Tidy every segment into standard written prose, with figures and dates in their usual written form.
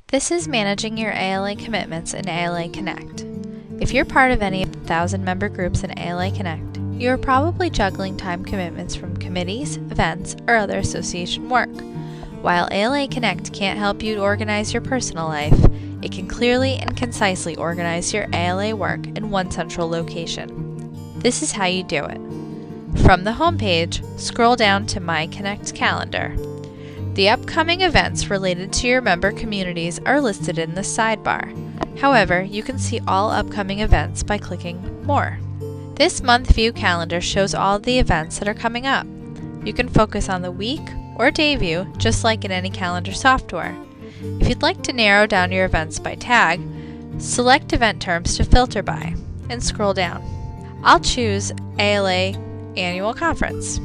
This is managing your ALA commitments in ALA Connect. If you're part of any of the 1,000 member groups in ALA Connect, you are probably juggling time commitments from committees, events, or other association work. While ALA Connect can't help you organize your personal life, it can clearly and concisely organize your ALA work in one central location. This is how you do it. From the homepage, scroll down to My Connect Calendar. The upcoming events related to your member communities are listed in the sidebar. However, you can see all upcoming events by clicking More. This month view calendar shows all the events that are coming up. You can focus on the week or day view just like in any calendar software. If you'd like to narrow down your events by tag, select event terms to filter by and scroll down. I'll choose ALA Annual Conference.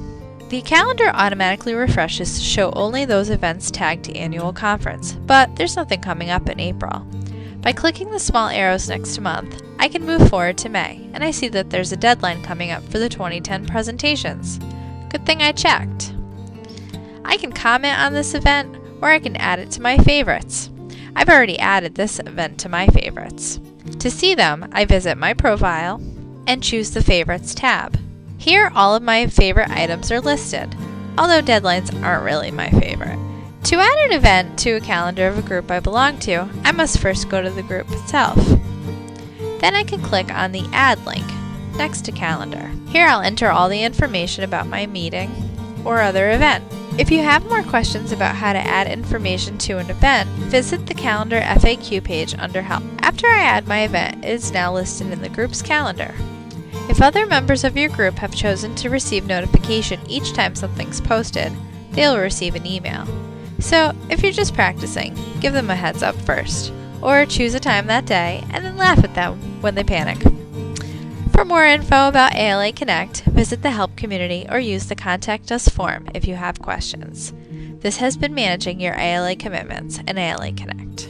The calendar automatically refreshes to show only those events tagged to Annual Conference, but there's nothing coming up in April. By clicking the small arrows next to month, I can move forward to May, and I see that there's a deadline coming up for the 2010 presentations. Good thing I checked. I can comment on this event, or I can add it to my favorites. I've already added this event to my favorites. To see them, I visit my profile and choose the Favorites tab. Here, all of my favorite items are listed, although deadlines aren't really my favorite. To add an event to a calendar of a group I belong to, I must first go to the group itself. Then I can click on the Add link next to Calendar. Here I'll enter all the information about my meeting or other event. If you have more questions about how to add information to an event, visit the Calendar FAQ page under Help. After I add my event, it is now listed in the group's calendar. If other members of your group have chosen to receive notification each time something's posted, they'll receive an email. So, if you're just practicing, give them a heads up first, or choose a time that day and then laugh at them when they panic. For more info about ALA Connect, visit the Help community or use the Contact Us form if you have questions. This has been managing your ALA commitments in ALA Connect.